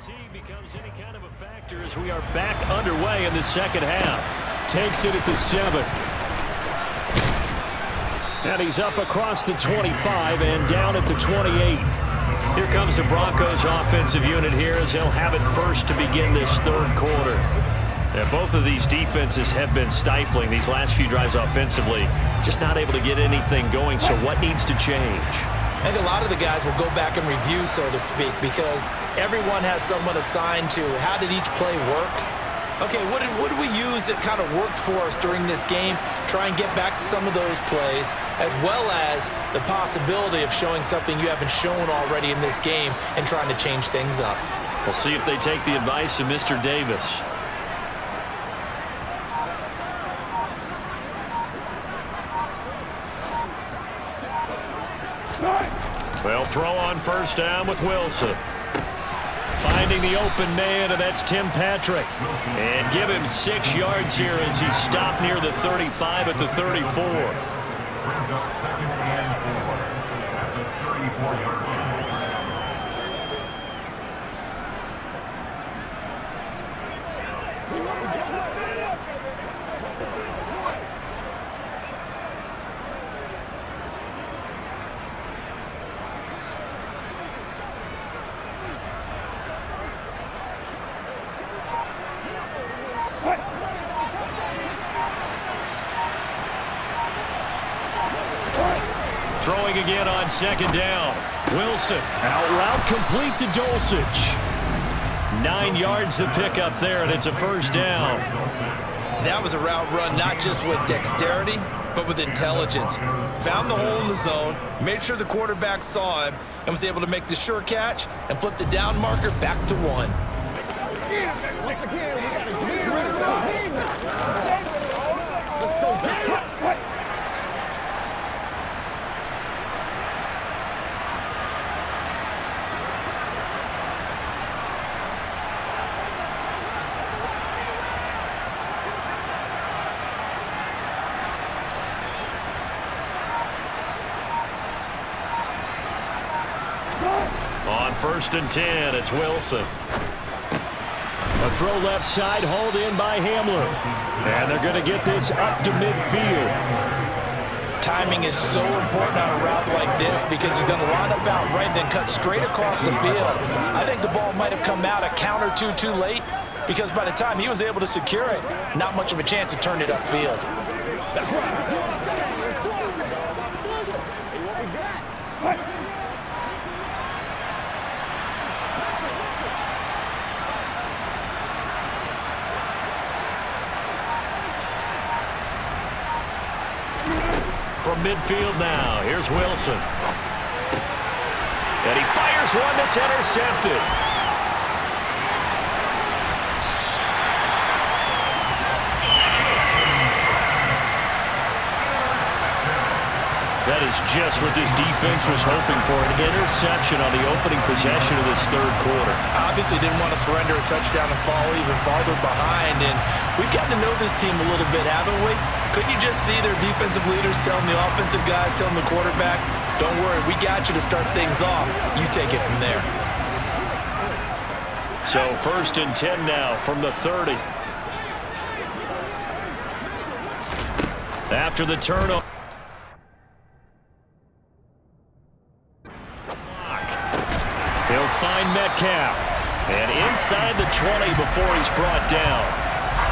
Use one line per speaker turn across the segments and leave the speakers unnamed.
fatigue becomes any kind of a factor as we are back underway in the second half. Takes it at the 7. And he's up across the 25 and down at the 28. Here comes the Broncos offensive unit here as they'll have it first to begin this third quarter. Yeah, both of these defenses have been stifling these last few drives offensively. Just not able to get anything going, so what needs to change?
I think a lot of the guys will go back and review, so to speak, because everyone has someone assigned to how did each play work. Okay, what did we use that kind of worked for us during this game? Try and get back to some of those plays, as well as the possibility of showing something you haven't shown already in this game and trying to change things up.
We'll see if they take the advice of Mr. Davis. Well, throw on first down with Wilson. Finding the open man, and that's Tim Patrick. And give him 6 yards here as he stopped near the 35 at the 34. Throwing again on second down. Wilson, out route complete to Dulcich. 9 yards to pick up there, and it's a first down.
That was a route run not just with dexterity, but with intelligence. Found the hole in the zone, made sure the quarterback saw him, and was able to make the sure catch and flip the down marker back to 1.
Once again, we got to let's go get it.
On first and 10, it's Wilson. A throw left side, hauled in by Hamler. And they're going to get this up to midfield.
Timing is so important on a route like this because he's going to line up out right and then cut straight across the field. I think the ball might have come out a count or two too late because by the time he was able to secure it, not much of a chance to turn it upfield.
That's right.
From midfield now, here's Wilson. And he fires one that's intercepted. That is just what this defense was hoping for, an interception on the opening possession of this third quarter.
Obviously didn't want to surrender a touchdown and fall even farther behind, and we've gotten to know this team a little bit, haven't we? Couldn't you just see their defensive leaders telling the offensive guys, telling the quarterback, don't worry, we got you to start things off. You take it from there.
So first and 10 now from the 30. After the turnover. He'll find Metcalf. And inside the 20 before he's brought down.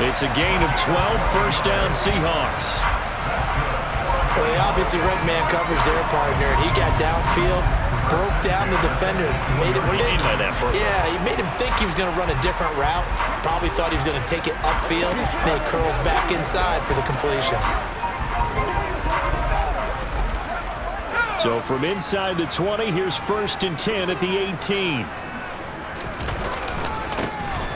It's a gain of 12, first down Seahawks.
Well, they obviously read man coverage their partner, and he got downfield, broke down the defender, made him
What do you mean by that, bro?
Yeah, he made him think he was going to run a different route. Probably thought he was going to take it upfield. Then he curls back inside for the completion.
So from inside the 20, here's first and 10 at the 18.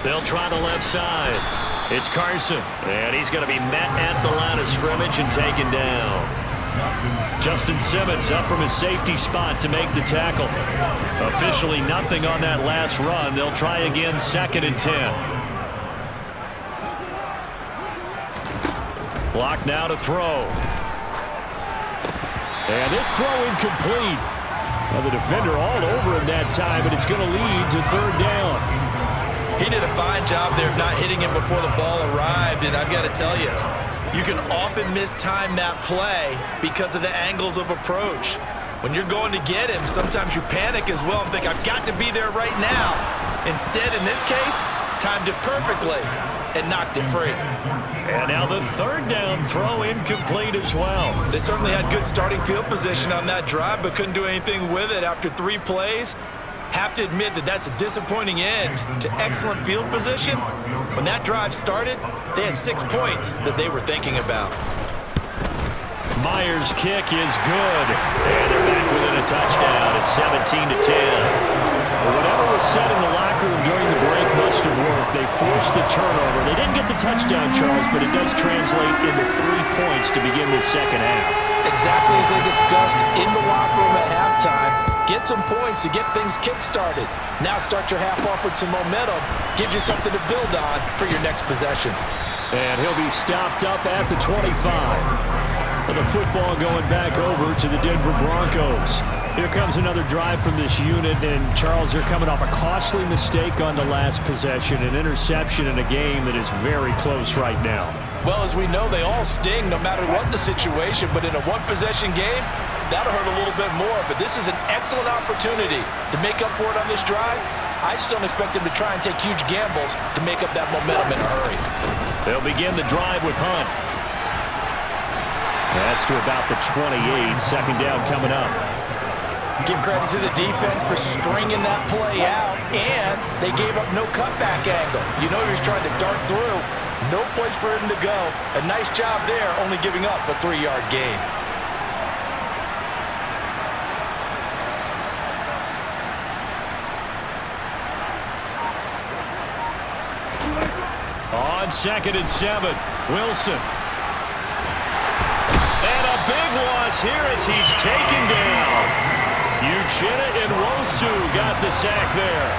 They'll try the left side. It's Carson, and he's going to be met at the line of scrimmage and taken down. Justin Simmons up from his safety spot to make the tackle. Officially nothing on that last run. They'll try again, second and 10. Block now to throw. And this throw incomplete. Well, the defender all over him that time, and it's going to lead to third down.
fine job there of not hitting him before the ball arrived, and I've got to tell you, you can often mistime that play because of the angles of approach. When you're going to get him, sometimes you panic as well and think, I've got to be there right now. Instead, in this case, timed it perfectly and knocked it free.
And now the third down throw incomplete as well.
They certainly had good starting field position on that drive, but couldn't do anything with it after 3 plays. Have to admit that that's a disappointing end to excellent field position. When that drive started, they had 6 points that they were thinking about.
Myers' kick is good. And they're back within a touchdown at 17-10. Whatever was said in the locker room during the break must have worked. They forced the turnover. They didn't get the touchdown, Charles, but it does translate into 3 points to begin this second half.
Exactly as they discussed in the locker room at halftime. Get some points to get things kick-started. Now start your half off with some momentum. Gives you something to build on for your next possession.
And he'll be stopped up at the 25. And the football going back over to the Denver Broncos. Here comes another drive from this unit, and Charles, they're coming off a costly mistake on the last possession, an interception in a game that is very close right now.
Well, as we know, they all sting no matter what the situation, but in a one-possession game, that'll hurt a little bit more. But this is an excellent opportunity to make up for it on this drive. I just don't expect them to try and take huge gambles to make up that momentum in a hurry.
They'll begin the drive with Hunt. That's to about the 28. Second down coming up.
Give credit to the defense for stringing that play out, and they gave up no cutback angle. You know he was trying to dart through. No place for him to go. A nice job there, only giving up a 3-yard gain.
On 2nd and 7, Wilson. And a big loss here as he's taken down. Uchenna and Wosu got the sack there.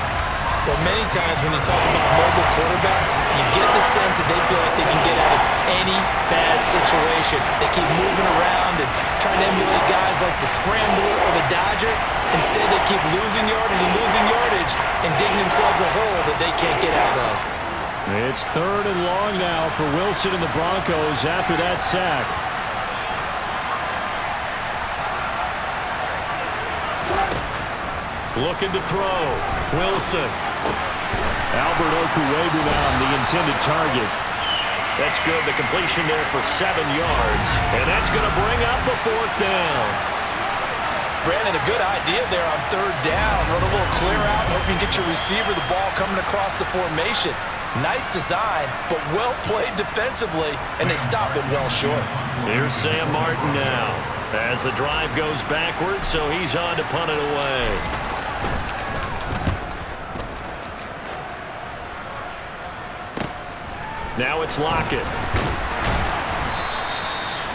Well, many times when you talk about mobile quarterbacks, you get the sense that they feel like they can get out of any bad situation. They keep moving around and trying to emulate guys like the Scrambler or the Dodger. Instead, they keep losing yardage and digging themselves a hole that they can't get out of.
It's 3rd and long now for Wilson and the Broncos after that sack. Looking to throw. Wilson. Albert Okuwebu now on the intended target. That's good. The completion there for 7 yards. And that's going to bring up the 4th down.
Brandon, a good idea there on 3rd down. Run a little clear out and hope you can get your receiver the ball coming across the formation. Nice design, but well played defensively, and they stop it well short.
Here's Sam Martin now as the drive goes backwards, so he's on to punt it away. Now it's Lockett.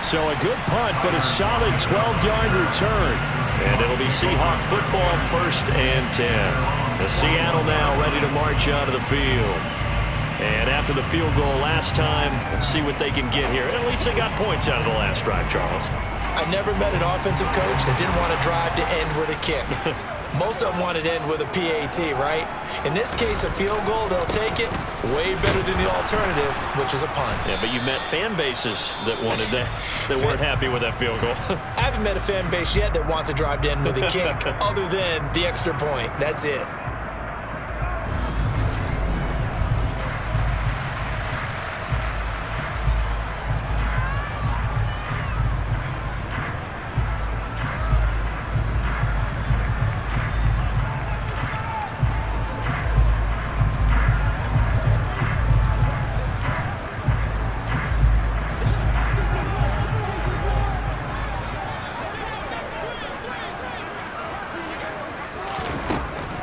So a good punt, but a solid 12-yard return. And it'll be Seahawk football 1st and 10. The Seattle now ready to march out of the field. And after the field goal last time, let's see what they can get here. At least they got points out of the last drive, Charles.
I never met an offensive coach that didn't want to drive to end with a kick. Most of them wanted to end with a PAT, right? In this case, a field goal, they'll take it. Way better than the alternative, which is a punt.
Yeah, but you met fan bases that wanted that, that weren't happy with that field goal.
I haven't met a fan base yet that wants to drive to end with a kick other than the extra point. That's it.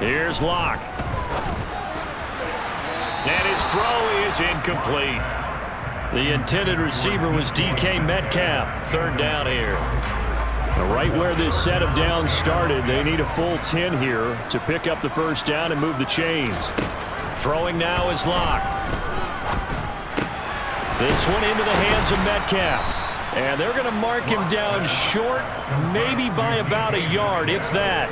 Here's Locke. And his throw is incomplete. The intended receiver was DK Metcalf. 3rd down here. Right where this set of downs started, they need a full 10 here to pick up the 1st down and move the chains. Throwing now is Locke. This one into the hands of Metcalf. And they're going to mark him down short, maybe by about a yard, if that.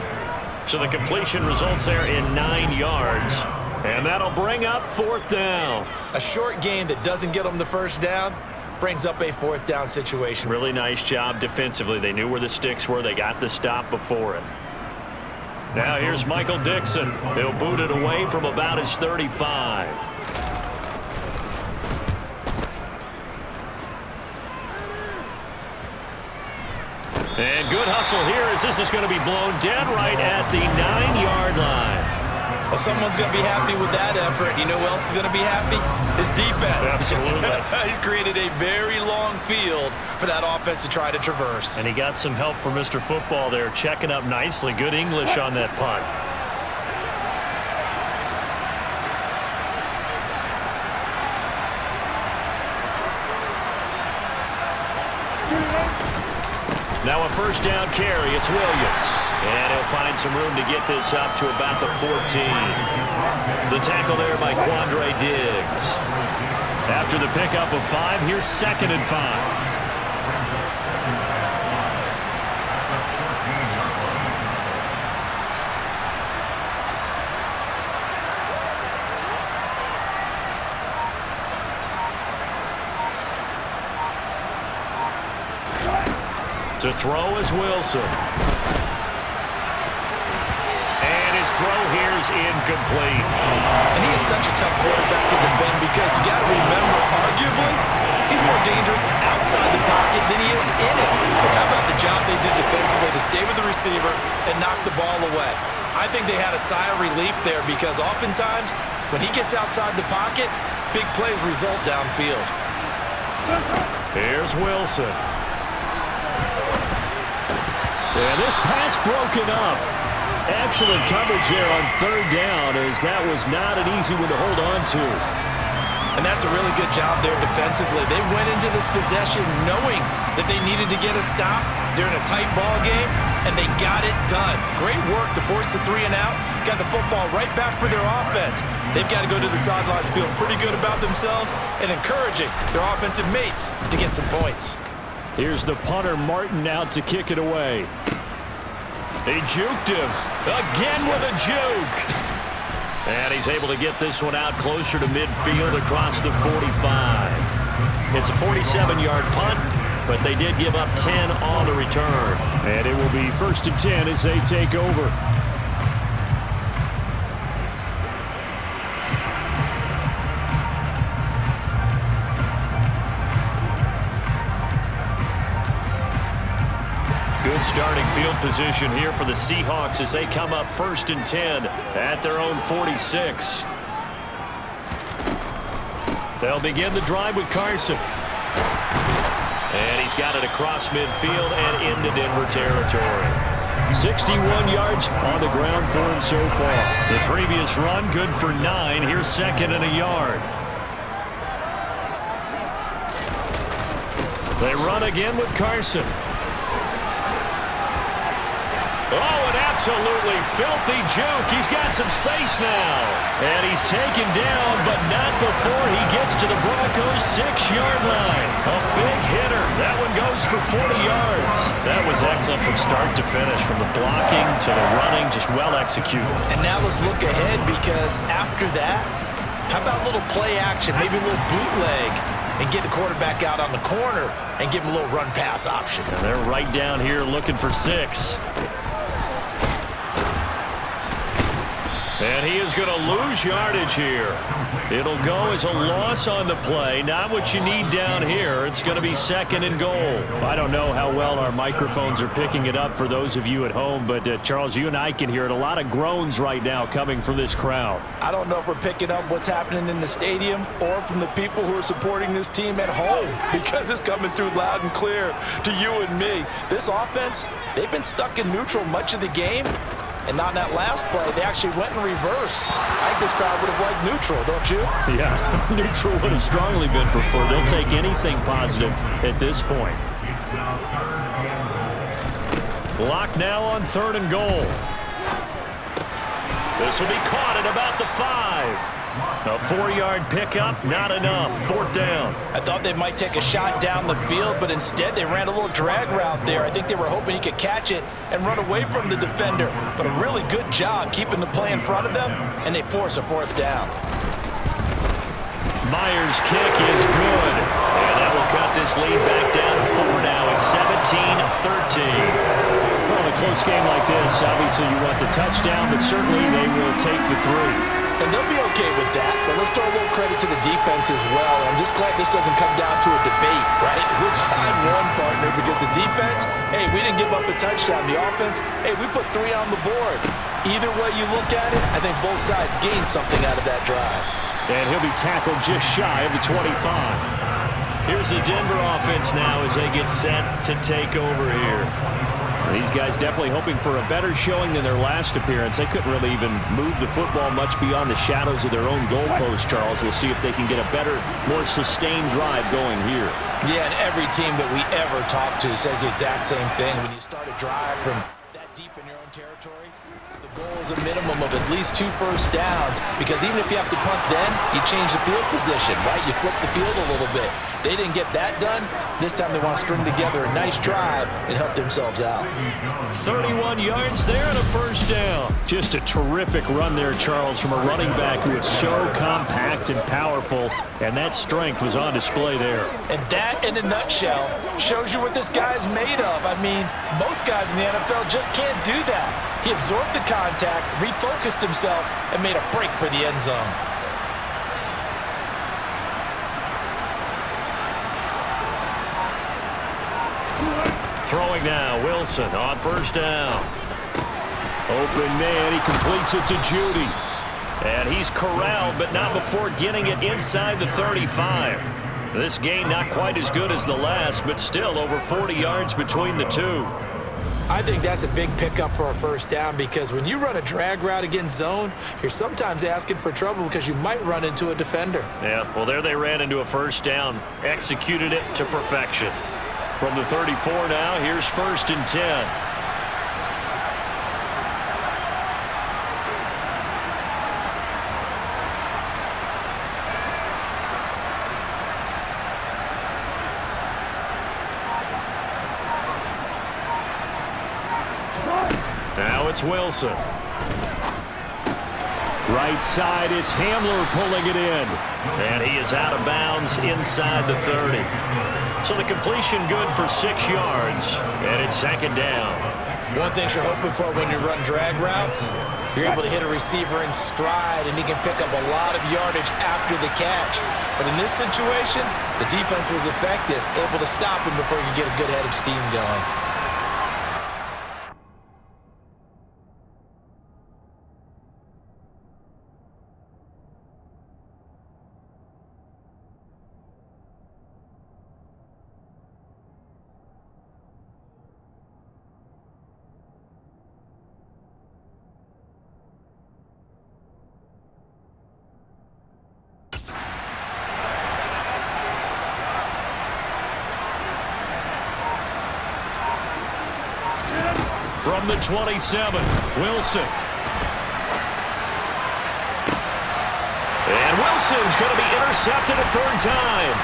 So the completion results there in 9 yards. And that'll bring up 4th down.
A short game that doesn't get them the first down brings up a 4th down situation.
Really nice job defensively. They knew where the sticks were. They got the stop before it. Now here's Michael Dixon. He'll boot it away from about his 35. And good hustle here as this is going to be blown dead right at the 9-yard line.
Well, someone's going to be happy with that effort. You know who else is going to be happy? His defense.
Absolutely.
He's created a very long field for that offense to try to traverse.
And he got some help from Mr. Football there, checking up nicely. Good English on that punt. Now a 1st down carry. It's Williams. And he'll find some room to get this up to about the 14. The tackle there by Quandre Diggs. After the pickup of 5, here's 2nd and 5. To throw is Wilson. And his throw here is incomplete.
And he is such a tough quarterback to defend because you got to remember, arguably, he's more dangerous outside the pocket than he is in it. But how about the job they did defensively to stay with the receiver and knock the ball away? I think they had a sigh of relief there because oftentimes when he gets outside the pocket, big plays result downfield.
Here's Wilson. And this pass broken up. Excellent coverage there on 3rd down as that was not an easy one to hold on to.
And that's a really good job there defensively. They went into this possession knowing that they needed to get a stop. They're in a tight ball game, and they got it done. Great work to force the 3 and out. Got the football right back for their offense. They've got to go to the sidelines feeling pretty good about themselves and encouraging their offensive mates to get some points.
Here's the punter, Martin, out to kick it away. He juked him. Again with a juke. And he's able to get this one out closer to midfield across the 45. It's a 47-yard punt, but they did give up 10 on the return. And it will be 1st and 10 as they take over. Good starting field position here for the Seahawks as they come up 1st and 10 at their own 46. They'll begin the drive with Carson. And he's got it across midfield and into Denver territory. 61 yards on the ground for him so far. The previous run good for 9. Here's 2nd and a yard. They run again with Carson. Oh, an absolutely filthy juke. He's got some space now. And he's taken down, but not before he gets to the Broncos' 6-yard line. A big hitter. That one goes for 40 yards. That was excellent from start to finish, from the blocking to the running, just well executed.
And now let's look ahead because after that, how about a little play action, maybe a little bootleg, and get the quarterback out on the corner and give him a little run-pass option.
And they're right down here looking for 6. And he is going to lose yardage here. It'll go as a loss on the play. Not what you need down here. It's going to be 2nd and goal. I don't know how well our microphones are picking it up for those of you at home, but Charles, you and I can hear it. A lot of groans right now coming from this crowd.
I don't know if we're picking up what's happening in the stadium or from the people who are supporting this team at home because it's coming through loud and clear to you and me. This offense, they've been stuck in neutral much of the game. And not in that last play, they actually went in reverse. I think this crowd would have liked neutral, don't you?
Yeah, neutral would have strongly been preferred. They'll take anything positive at this point. Block now on 3rd and goal. This will be caught at about the 5. A 4-yard pickup, not enough. 4th down.
I thought they might take a shot down the field, but instead they ran a little drag route there. I think they were hoping he could catch it and run away from the defender. But a really good job keeping the play in front of them, and they force a 4th down.
Myers' kick is good. And that will cut this lead back down to 4 now. It's 17-13. Well, in a close game like this, obviously you want the touchdown, but certainly they will take the 3.
And they'll be okay with that, but let's throw a little credit to the defense as well. I'm just glad this doesn't come down to a debate, right? Which side won, partner? Because the defense, hey, we didn't give up a touchdown. The offense, hey, we put 3 on the board. Either way you look at it, I think both sides gained something out of that drive.
And he'll be tackled just shy of the 25. Here's the Denver offense now as they get set to take over here. These guys definitely hoping for a better showing than their last appearance. They couldn't really even move the football much beyond the shadows of their own goalpost, Charles. We'll see if they can get a better, more sustained drive going here.
Yeah, and every team that we ever talk to says the exact same thing. When you start a drive from that deep in your own territory, the goal is a minimum of at least 2 first downs, because even if you have to punt then, you change the field position, right? You flip the field a little bit. They didn't get that done. This time they want to string together a nice drive and help themselves out.
31 yards there and a 1st down. Just a terrific run there, Charles, from a running back who is so compact and powerful, and that strength was on display there.
And that, in a nutshell, shows you what this guy's made of. I mean, most guys in the NFL just can't do that. He absorbed the contact, refocused himself, and made a break for the end zone.
Throwing now, Wilson on 1st down. Open man, he completes it to Judy. And he's corralled, but not before getting it inside the 35. This gain not quite as good as the last, but still over 40 yards between the two.
I think that's a big pickup for a 1st down, because when you run a drag route against zone, you're sometimes asking for trouble because you might run into a defender.
Yeah, well, there they ran into a 1st down, executed it to perfection. From the 34 now, here's 1st and 10. Now it's Wilson. Right side, it's Hamler pulling it in. And he is out of bounds inside the 30. So the completion good for 6 yards, and it's 2nd down.
One thing you're hoping for when you run drag routes, you're able to hit a receiver in stride, and he can pick up a lot of yardage after the catch. But in this situation, the defense was effective, able to stop him before you get a good head of steam going.
From the 27, Wilson. And Wilson's going to be intercepted a 3rd time.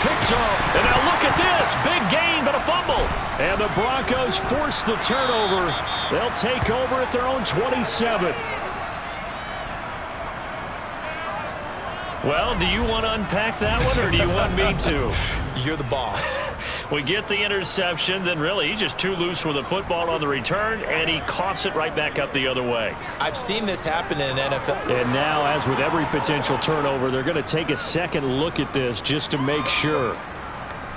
Picked off, and now look at this. Big gain, but a fumble. And the Broncos force the turnover. They'll take over at their own 27. Well, do you want to unpack that one, or do you want me to?
You're the boss.
We get the interception, then really he's just too loose with the football on the return, and he coughs it right back up the other way.
I've seen this happen in an NFL.
And now, as with every potential turnover, they're going to take a second look at this just to make sure.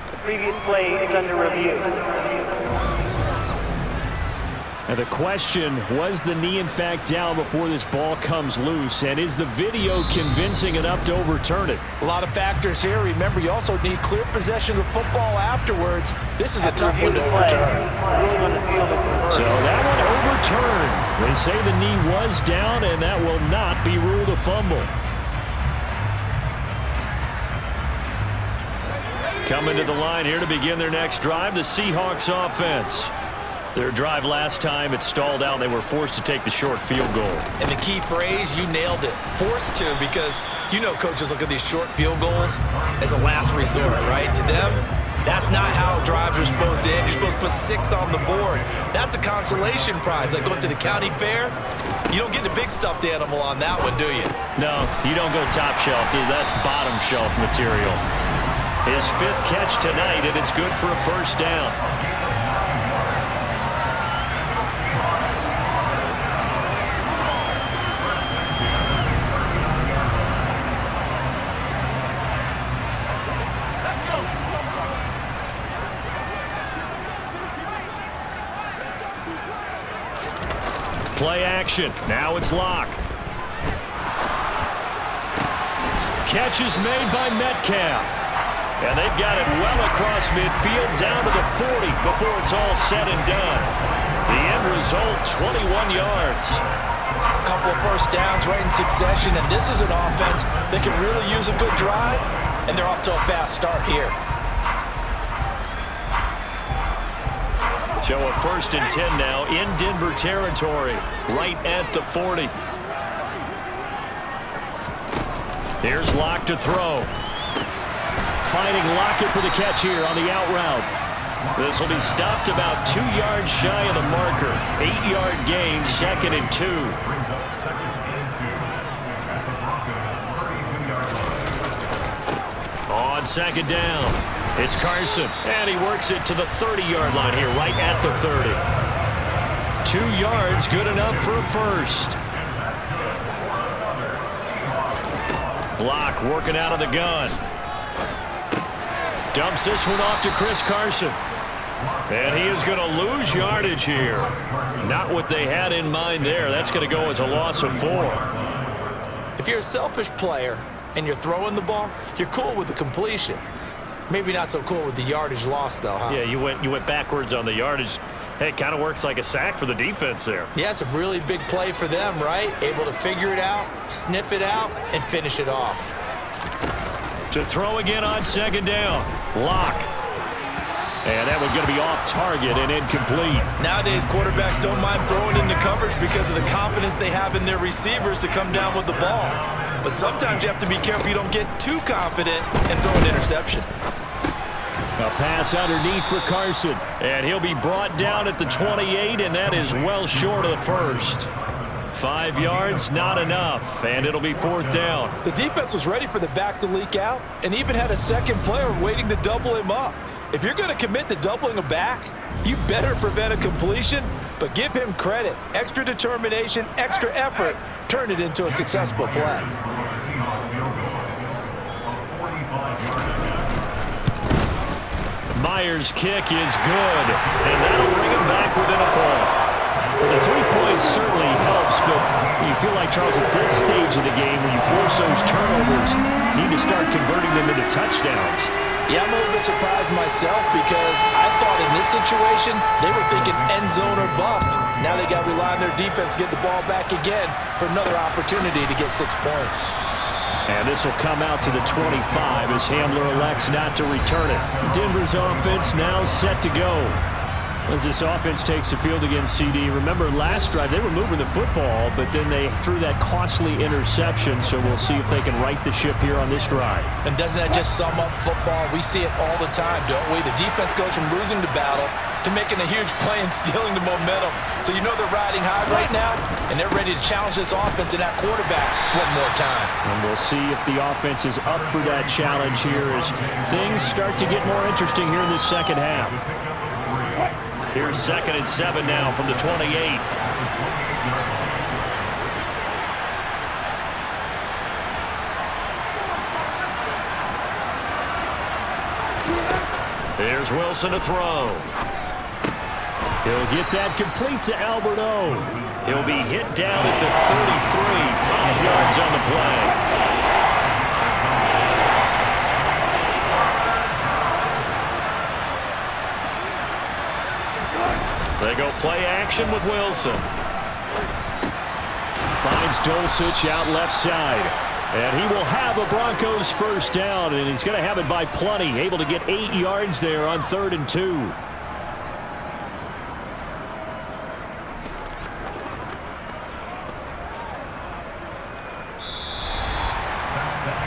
The previous play is under review.
And the question, was the knee in fact down before this ball comes loose? And is the video convincing enough to overturn it?
A lot of factors here. Remember, you also need clear possession of the football afterwards. This is a tough one to overturn.
So that one overturned. They say the knee was down, and that will not be ruled a fumble. Coming to the line here to begin their next drive, the Seahawks offense. Their drive last time, it stalled out, and they were forced to take the short field goal.
And the key phrase, you nailed it. Forced to, because you know coaches look at these short field goals as a last resort, right? To them, that's not how drives are supposed to end. You're supposed to put 6 on the board. That's a consolation prize. Like going to the county fair, you don't get the big stuffed animal on that one, do you?
No, you don't go top shelf. That's bottom shelf material. His 5th catch tonight, and it's good for a first down. Play action. Now it's Locke. Catch is made by Metcalf. And they've got it well across midfield down to the 40 before it's all said and done. The end result, 21 yards.
A couple of first downs right in succession, and this is an offense that can really use a good drive, and they're off to a fast start here.
So a 1st and 10 now in Denver territory, right at the 40. Here's Locke to throw. Finding Lockett for the catch here on the out route. This will be stopped about 2 yards shy of the marker. 8-yard gain, 2nd and 2. On 2nd down. It's Carson, and he works it to the 30-yard line here, right at the 30. 2 yards, good enough for a first. Locke working out of the gun. Dumps this one off to Chris Carson. And he is going to lose yardage here. Not what they had in mind there. That's going to go as a loss of 4.
If you're a selfish player and you're throwing the ball, you're cool with the completion. Maybe not so cool with the yardage loss, though, huh?
Yeah, you went backwards on the yardage. Hey, it kind of works like a sack for the defense there.
Yeah, it's a really big play for them, right? Able to figure it out, sniff it out, and finish it off.
To throw again on 2nd down. Locke. And that one's going to be off target and incomplete.
Nowadays, quarterbacks don't mind throwing into coverage because of the confidence they have in their receivers to come down with the ball. But sometimes you have to be careful you don't get too confident and throw an interception.
A pass underneath for Carson. And he'll be brought down at the 28, and that is well short of the first. 5 yards, not enough, and it'll be 4th down.
The defense was ready for the back to leak out and even had a second player waiting to double him up. If you're going to commit to doubling a back, you better prevent a completion, but give him credit. Extra determination, extra effort, turned it into a successful play.
Myers' kick is good, and that'll bring him back within a point. Well, the 3 points certainly helps, but you feel like, Charles, at this stage of the game, when you force those turnovers, you need to start converting them into touchdowns.
Yeah, I'm a little bit surprised myself because I thought in this situation they were thinking end zone or bust. Now they got to rely on their defense to get the ball back again for another opportunity to get 6 points.
And this will come out to the 25 as Hamler elects not to return it. Denver's offense now set to go. As this offense takes the field against CD, remember last drive they were moving the football, but then they threw that costly interception, so we'll see if they can right the ship here on this drive.
And doesn't that just sum up football? We see it all the time, don't we? The defense goes from losing the battle to making a huge play and stealing the momentum. So you know they're riding high right now, and they're ready to challenge this offense and that quarterback one more time.
And we'll see if the offense is up for that challenge here as things start to get more interesting here in this second half. Here's 2nd and 7 now from the 28. There's Wilson to throw. He'll get that complete to Albert O. He'll be hit down at the 33, 5 yards on the play. They go play action with Wilson. Finds Dulcich out left side. And he will have a Broncos first down, and he's going to have it by plenty. Able to get 8 yards there on 3rd and 2.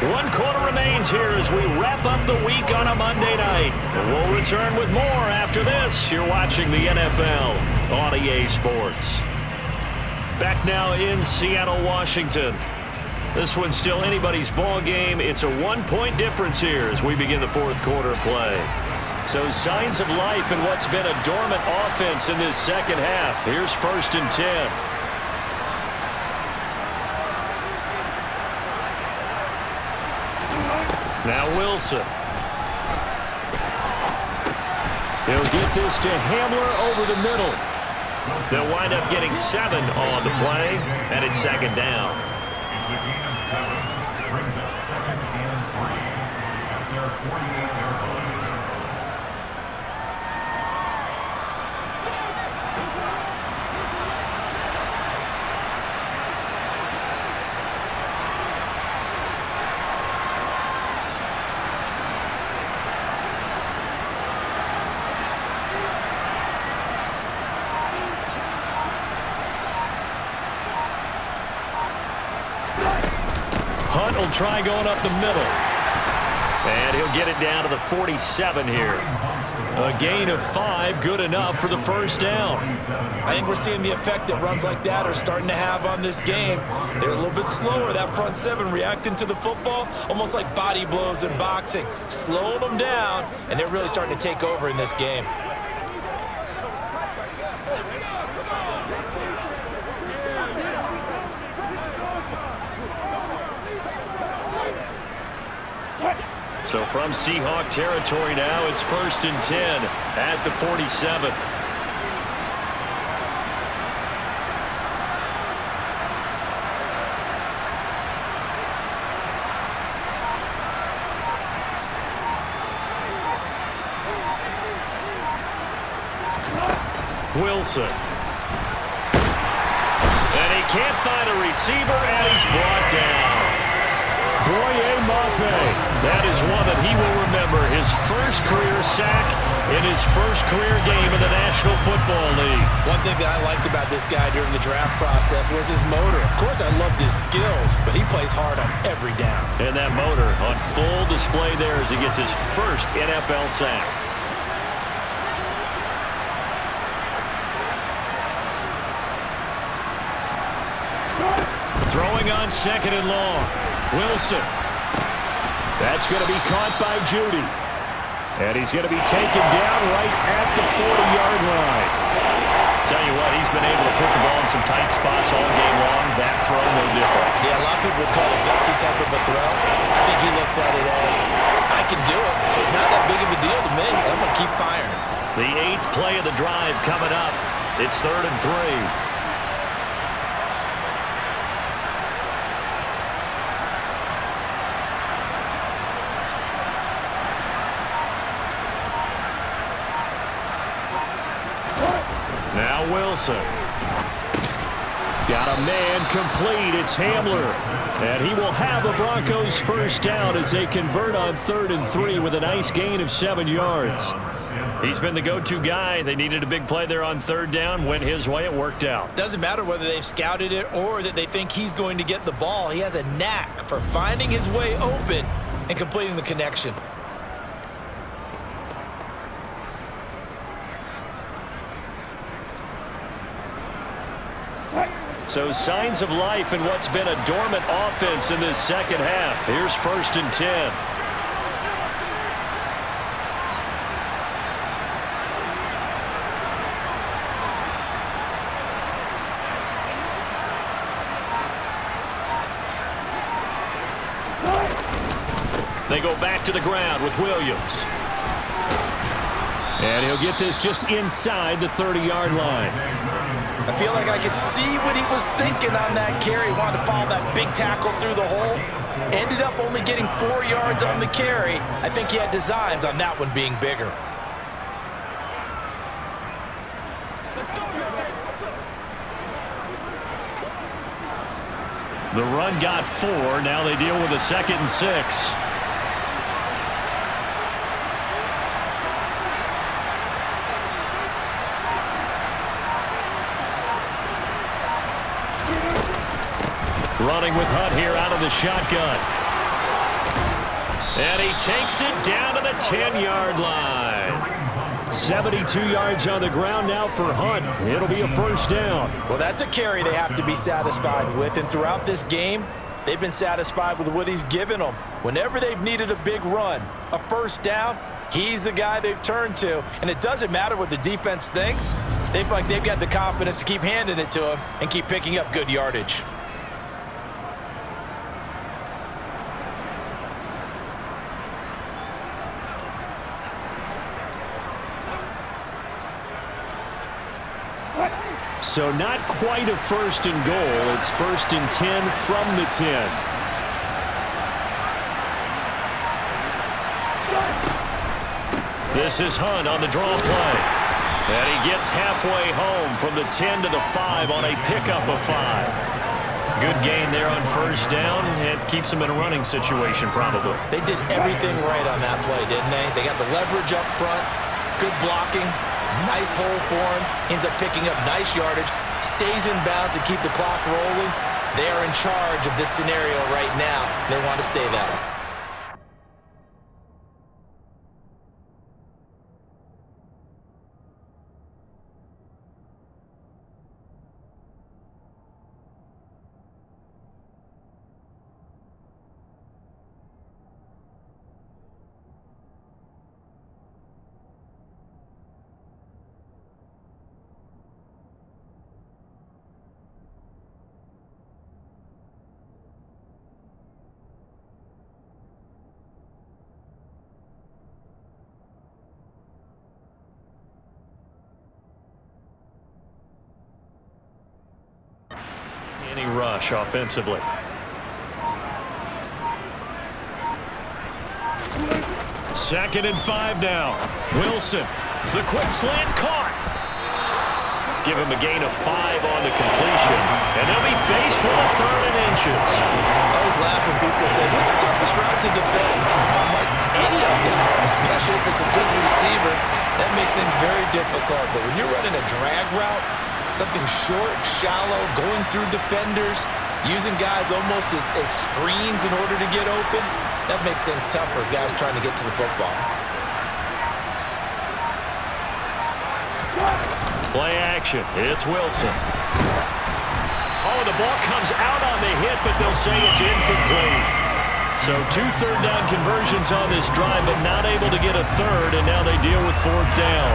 1 quarter remains here as we wrap up the week on a Monday night. We'll return with more after this. You're watching the NFL on EA Sports. Back now in Seattle, Washington. This one's still anybody's ball game. It's a 1-point difference here as we begin the 4th quarter play. So signs of life in what's been a dormant offense in this second half. Here's 1st and 10. Now Wilson. He'll get this to Hamler over the middle. They'll wind up getting 7 on the play, and it's 2nd down.
It's a gain of 7. Brings up 2nd and 3 at their 48-yard line.
Hunt will try going up the middle. And he'll get it down to the 47 here. A gain of 5, good enough for the 1st down.
I think we're seeing the effect that runs like that are starting to have on this game. They're a little bit slower, that front 7, reacting to the football, almost like body blows in boxing, slowing them down, and they're really starting to take over in this game.
So from Seahawk territory now, it's 1st and 10 at the 47. Wilson. And he can't find a receiver, and he's brought down. Boye Mafe. That is one that he will remember. His first career sack in his first career game in the National Football League.
One thing that I liked about this guy during the draft process was his motor. Of course, I loved his skills, but he plays hard on every down.
And that motor on full display there as he gets his first NFL sack. Throwing on 2nd and long. Wilson. That's going to be caught by Judy. And he's going to be taken down right at the 40-yard line. Tell you what, he's been able to put the ball in some tight spots all game long. That throw, no different.
Yeah, a lot of people would call it gutsy type of a throw. I think he looks at it as, I can do it, so it's not that big of a deal to me. I'm going to keep firing.
The 8th play of the drive coming up. It's 3rd and 3. Now Wilson. Got a man complete. It's Hamler. And he will have the Broncos' 1st down as they convert on 3rd and 3 with a nice gain of 7 yards. He's been the go-to guy. They needed a big play there on 3rd down. Went his way. It worked out.
Doesn't matter whether they've scouted it or that they think he's going to get the ball. He has a knack for finding his way open and completing the connection.
So signs of life in what's been a dormant offense in this second half. Here's 1st and 10. They go back to the ground with Williams. And he'll get this just inside the 30-yard line.
I feel like I could see what he was thinking on that carry. He wanted to follow that big tackle through the hole. Ended up only getting 4 yards on the carry. I think he had designs on that one being bigger.
The run got 4. Now they deal with a 2nd and 6. Running with Hunt here out of the shotgun. And he takes it down to the 10-yard line. 72 yards on the ground now for Hunt. It'll be a first down.
Well, that's a carry they have to be satisfied with. And throughout this game, they've been satisfied with what he's given them. Whenever they've needed a big run, a first down, he's the guy they've turned to. And it doesn't matter what the defense thinks. They've got the confidence to keep handing it to him and keep picking up good yardage.
So not quite a first and goal. It's first and 10 from the 10. This is Hunt on the draw play. And he gets halfway home from the 10 to the 5 on a pickup of 5. Good gain there on first down, and keeps them in a running situation probably.
They did everything right on that play, didn't they? They got the leverage up front, good blocking, nice hole for him, ends up picking up nice yardage, stays in bounds to keep the clock rolling. They are in charge of this scenario right now. They want to stay that way.
Any rush offensively. Second and 5 now. Wilson, the quick slant caught. Give him a gain of 5 on the completion, and they'll be faced with a 3rd and inches.
I was laughing when people say, what's the toughest route to defend? I'm like, any of them, especially if it's a good receiver. That makes things very difficult. But when you're running a drag route, something short, shallow, going through defenders, using guys almost as screens in order to get open, that makes things tough for guys trying to get to the football.
Play action. It's Wilson. Oh, the ball comes out on the hit, but they'll say it's incomplete. So 2 third-down conversions on this drive, but not able to get a third, and now they deal with 4th down.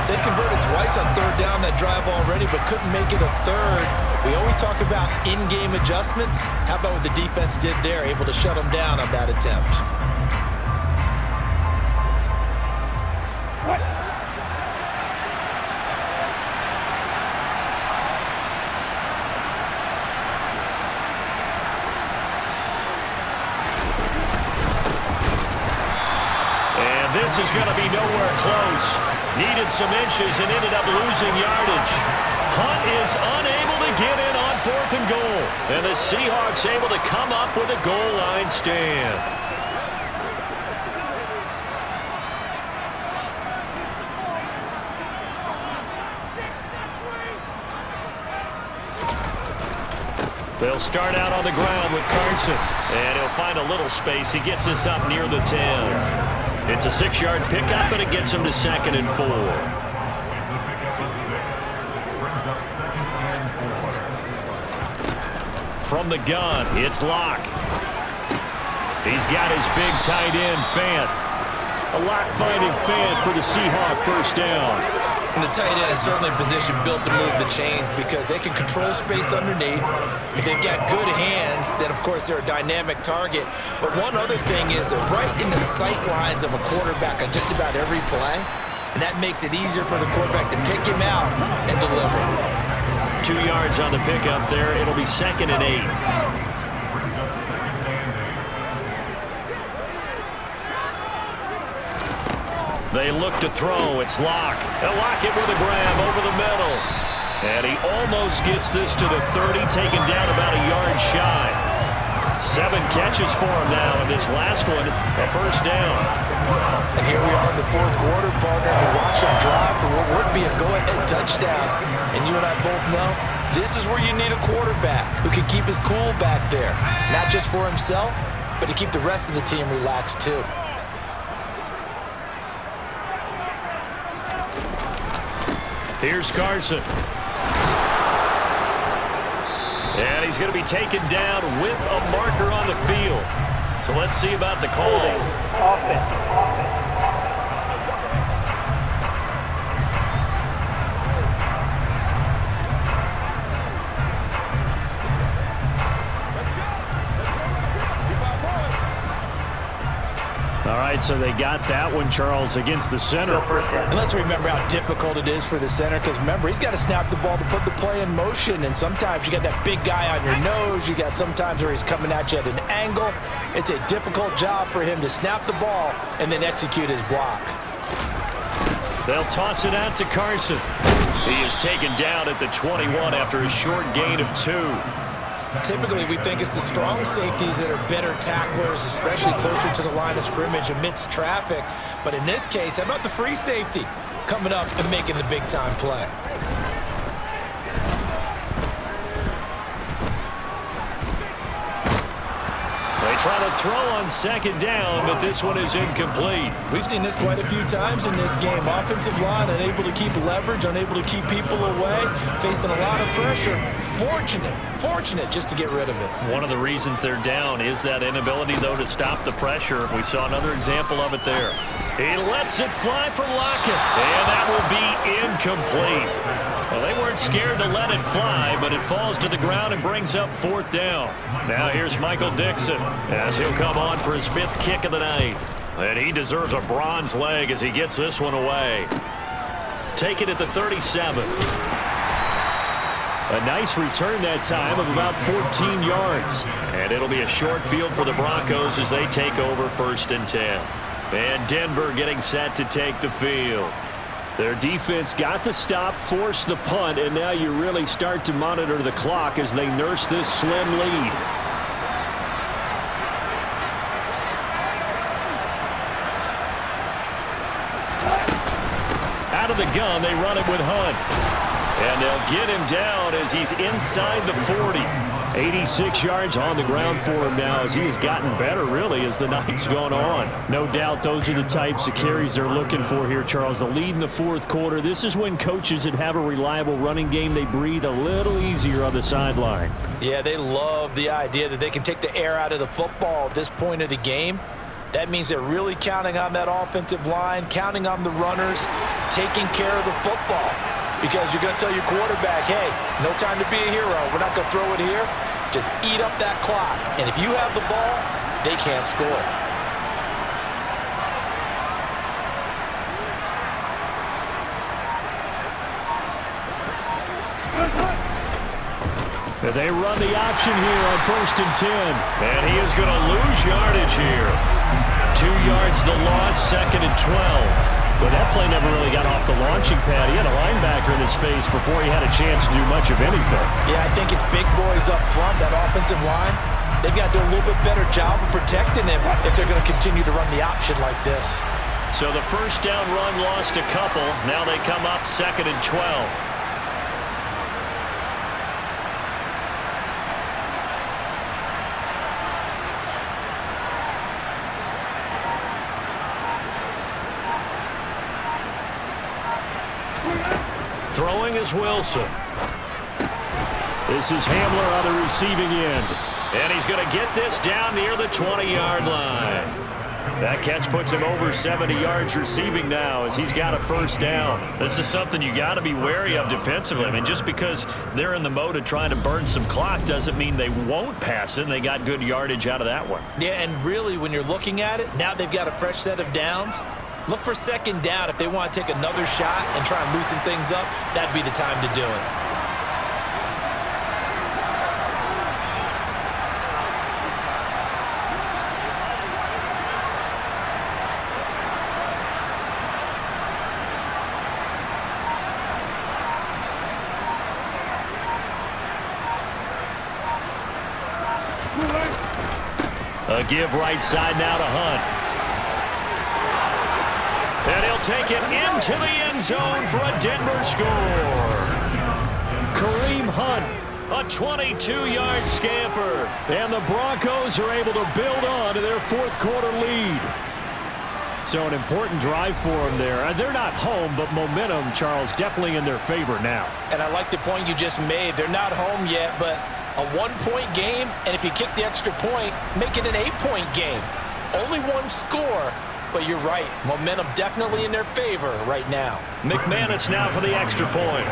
They converted twice on 3rd down that drive already, but couldn't make it a 3rd. We always talk about in-game adjustments. How about what the defense did there, able to shut them down on that attempt?
This is going to be nowhere close. Needed some inches and ended up losing yardage. Hunt is unable to get in on 4th and goal. And the Seahawks able to come up with a goal line stand. They'll start out on the ground with Carson. And he'll find a little space. He gets us up near the 10. It's a 6-yard pickup, and it gets him to 2nd and 4. From the gun, it's Locke. He's got his big tight end, Fant. A Locke-finding Fant for the Seahawk first down.
And the tight end is certainly a position built to move the chains because they can control space underneath. If they've got good hands, then, of course, they're a dynamic target. But one other thing is they're right in the sight lines of a quarterback on just about every play, and that makes it easier for the quarterback to pick him out and deliver.
2 yards on the pickup there. It'll be 2nd and 8. They look to throw. It's Locke. They'll lock it with a grab over the middle. And he almost gets this to the 30, taken down about a yard shy. 7 catches for him now, and this last one, a first down.
And here we are in the 4th quarter, partner, to watch him drive for what would be a go-ahead touchdown. And you and I both know this is where you need a quarterback who can keep his cool back there, not just for himself, but to keep the rest of the team relaxed too.
Here's Carson. And he's going to be taken down with a marker on the field. So let's see about the call.
Offense.
All right, so they got that one, Charles, against the center.
And let's remember how difficult it is for the center, because remember, he's got to snap the ball to put the play in motion, and sometimes you got that big guy on your nose. You got sometimes where he's coming at you at an angle. It's a difficult job for him to snap the ball and then execute his block.
They'll toss it out to Carson. He is taken down at the 21 after a short gain of 2.
Typically, we think it's the strong safeties that are better tacklers, especially closer to the line of scrimmage amidst traffic. But in this case, how about the free safety coming up and making the big-time play?
They try to throw on second down, but this one is incomplete.
We've seen this quite a few times in this game. Offensive line unable to keep leverage, unable to keep people away, facing a lot of pressure. Fortunate just to get rid of it.
One of the reasons they're down is that inability, though, to stop the pressure. We saw another example of it there. He lets it fly for Lockett, and that will be incomplete. Well, they weren't scared to let it fly, but it falls to the ground and brings up 4th down. Now here's Michael Dixon as he'll come on for his 5th kick of the night. And he deserves a bronze leg as he gets this one away. Take it at the 37. A nice return that time of about 14 yards. And it'll be a short field for the Broncos as they take over 1st and 10. And Denver getting set to take the field. Their defense got the stop, forced the punt, and now you really start to monitor the clock as they nurse this slim lead. Out of the gun, they run it with Hunt. And they'll get him down as he's inside the 40. 86 yards on the ground for him now as he has gotten better, really, as the night's gone on. No doubt those are the types of carries they're looking for here, Charles. The lead in the 4th quarter. This is when coaches that have a reliable running game, they breathe a little easier on the sideline.
Yeah, they love the idea that they can take the air out of the football at this point of the game. That means they're really counting on that offensive line, counting on the runners, taking care of the football. Because you're going to tell your quarterback, hey, no time to be a hero. We're not going to throw it here. Just eat up that clock. And if you have the ball, they can't score.
They run the option here on 1st and 10. And he is going to lose yardage here. 2 yards the loss, 2nd and 12. But that play never really got off the launching pad. He had a linebacker in his face before he had a chance to do much of anything.
Yeah, I think it's big boys up front, that offensive line. They've got to do a little bit better job of protecting him if they're going to continue to run the option like this.
So the 1st down run lost a couple. Now they come up 2nd and 12. Throwing is Wilson. This is Hamler on the receiving end. And he's going to get this down near the 20-yard line. That catch puts him over 70 yards receiving now as he's got a 1st down. This is something you got to be wary of defensively. I mean, just because they're in the mode of trying to burn some clock doesn't mean they won't pass it, and they got good yardage out of that one.
Yeah, and really, when you're looking at it, now they've got a fresh set of downs. Look for 2nd down. If they want to take another shot and try and loosen things up, that'd be the time to do it.
A give right side now to Hunt. And he'll take it into the end zone for a Denver score. Kareem Hunt A 22-yard scamper. And the Broncos are able to build on to their fourth quarter lead. So an important drive for them there. They're not home, but momentum, Charles, definitely in their favor now.
And I like the point you just made. They're not home yet, but a one-point game, and if you kick the extra point, make it an 8-point game. Only one score, but you're right. Momentum definitely in their favor right now.
McManus now for the extra point.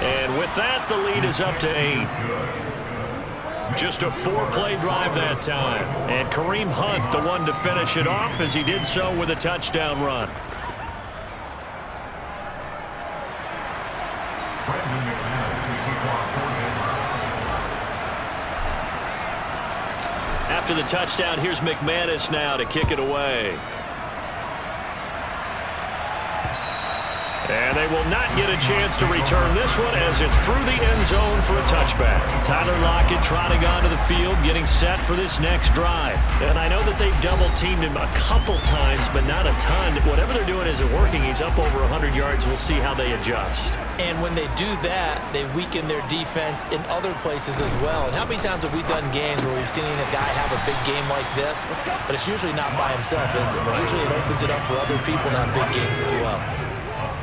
And with that, the lead is up to 8. Just a 4-play drive that time. And Kareem Hunt, the one to finish it off, as he did so with a touchdown run. After the touchdown, here's McManus now to kick it away. And they will not get a chance to return this one as it's through the end zone for a touchback. Tyler Lockett trotting onto the field, getting set for this next drive. And I know that they've double-teamed him a couple times, but not a ton. Whatever they're doing isn't working. He's up over 100 yards. We'll see how they adjust.
And when they do that, they weaken their defense in other places as well. And how many times have we done games where we've seen a guy have a big game like this? But it's usually not by himself, is it? Usually it opens it up for other people to have big games as well.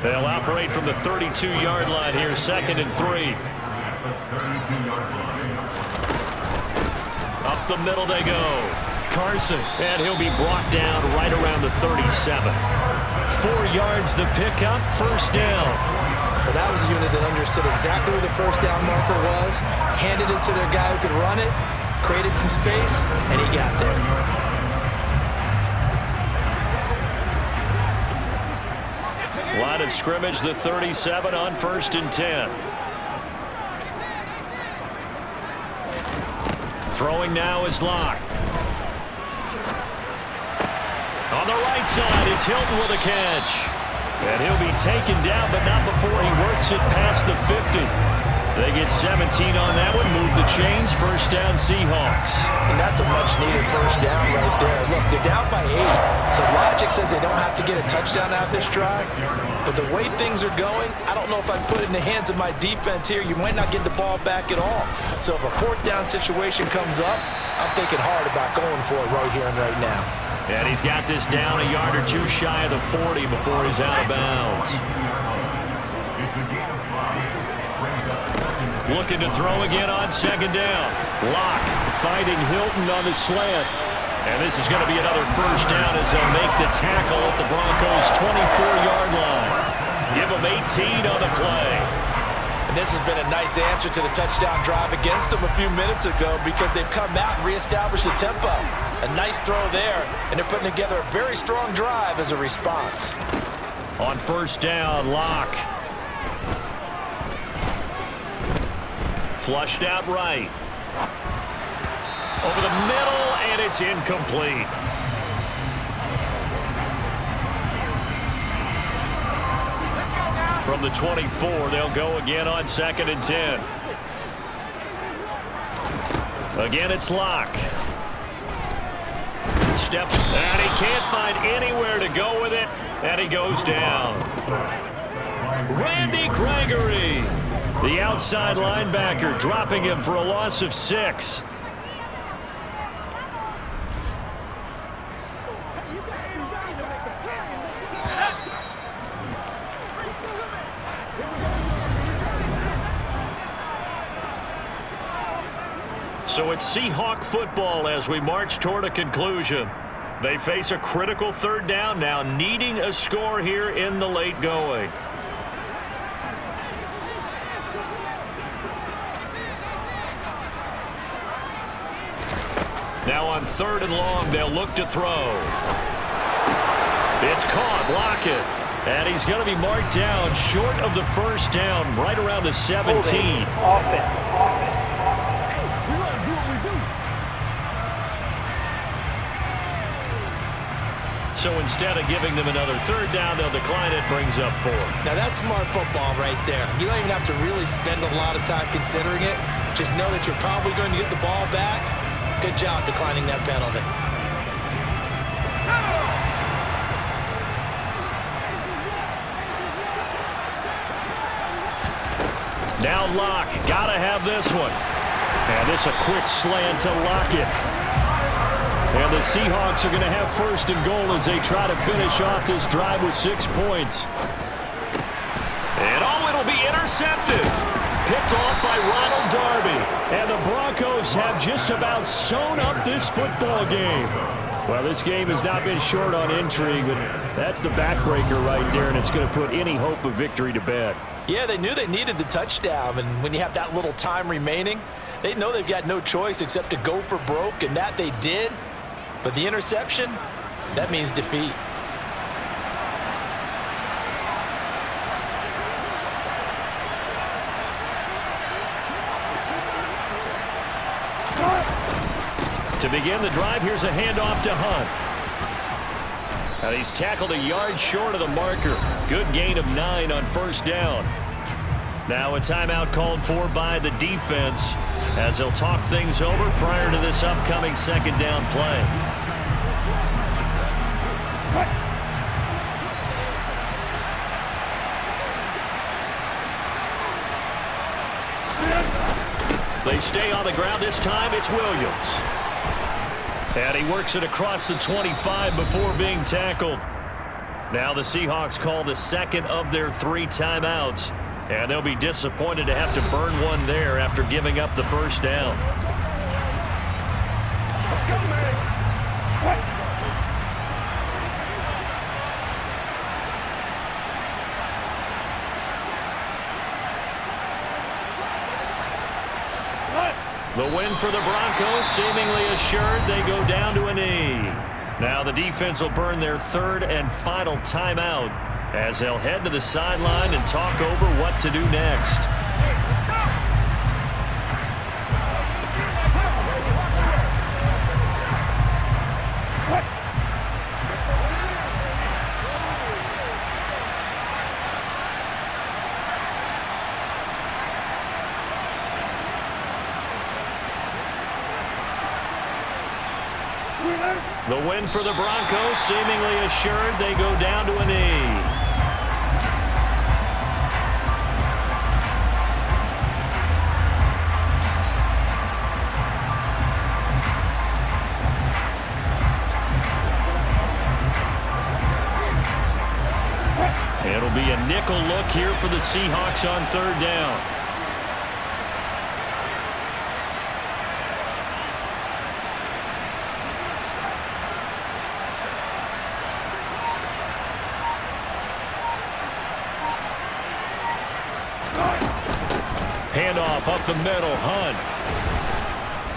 They'll operate from the 32-yard line here, 2nd and 3. Up the middle they go. Carson, and he'll be brought down right around the 37. 4 yards the pickup, first down.
Well, that was a unit that understood exactly where the first down marker was, handed it to their guy who could run it, created some space, and he got there.
Line of scrimmage, the 37 on 1st and 10. Throwing now is Locke. On the right side, it's Hilton with a catch. And he'll be taken down, but not before he works it past the 50. They get 17 on that one, move the chains, first down Seahawks.
And that's a much-needed first down right there. Look, they're down by 8, so logic says they don't have to get a touchdown out of this drive. But the way things are going, I don't know if I'd put it in the hands of my defense here. You might not get the ball back at all. So if a 4th down situation comes up, I'm thinking hard about going for it right here and right now.
And he's got this down a yard or two shy of the 40 before he's out of bounds. Looking to throw again on 2nd down. Locke fighting Hilton on the slant. And this is going to be another first down as they'll make the tackle at the Broncos' 24-yard line. Give them 18 on the play.
And this has been a nice answer to the touchdown drive against them a few minutes ago because they've come out and reestablished the tempo. A nice throw there, and they're putting together a very strong drive as a response.
On first down, Locke. Flushed out right. Over the middle, and it's incomplete. From the 24, they'll go again on 2nd and 10. Again, it's Locke. Steps, and he can't find anywhere to go with it, and he goes down. Randy Gregory, the outside linebacker, dropping him for a loss of 6. So it's Seahawk football as we march toward a conclusion. They face a critical 3rd down now, needing a score here in the late going. Now on 3rd and long, they'll look to throw. It's caught, Lockett. And he's going to be marked down short of the first down, right around the 17.
Offense.
So instead of giving them another 3rd down, they'll decline it, brings up 4.
Now that's smart football right there. You don't even have to really spend a lot of time considering it. Just know that you're probably going to get the ball back. Good job declining that penalty.
Now Locke, gotta have this one. And this a quick slant to Lockett. And the Seahawks are going to have first and goal as they try to finish off this drive with 6 points. And it'll be intercepted. Picked off by Ronald Darby. And the Broncos have just about sewn up this football game. Well, this game has not been short on intrigue, but that's the backbreaker right there, and it's going to put any hope of victory to bed.
Yeah, they knew they needed the touchdown, and when you have that little time remaining, they know they've got no choice except to go for broke, and that they did. But the interception, that means defeat.
To begin the drive, here's a handoff to Hunt. And he's tackled a yard short of the marker. Good gain of 9 on first down. Now a timeout called for by the defense as they'll talk things over prior to this upcoming second down play. They stay on the ground. This time it's Williams. And he works it across the 25 before being tackled. Now the Seahawks call the second of their 3 timeouts. And they'll be disappointed to have to burn one there after giving up the first down.
Let's go, man.
The win for the Broncos, seemingly assured. They go down to a knee. Now the defense will burn their 3rd and final timeout as they'll head to the sideline and talk over what to do next. The win for the Broncos, seemingly assured. They go down to a knee. It'll be a nickel look here for the Seahawks on 3rd down. Handoff up the middle, Hunt.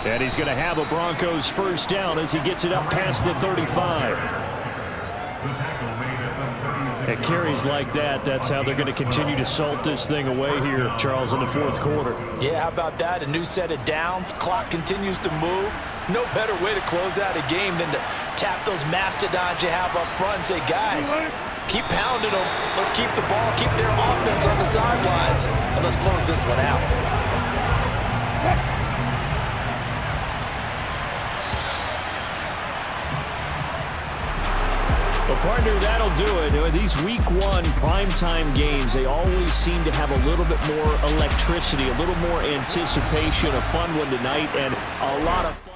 And he's going to have a Broncos first down as he gets it up past the 35. At carries like that, that's how they're going to continue to salt this thing away here, Charles, in the 4th quarter.
Yeah, how about that? A new set of downs. Clock continues to move. No better way to close out a game than to tap those mastodons you have up front and say, guys, keep pounding them. Let's keep the ball, keep their offense on the sidelines, and let's close this one out.
Well, partner, that'll do it. These Week 1 primetime games, they always seem to have a little bit more electricity, a little more anticipation, a fun one tonight, and a lot of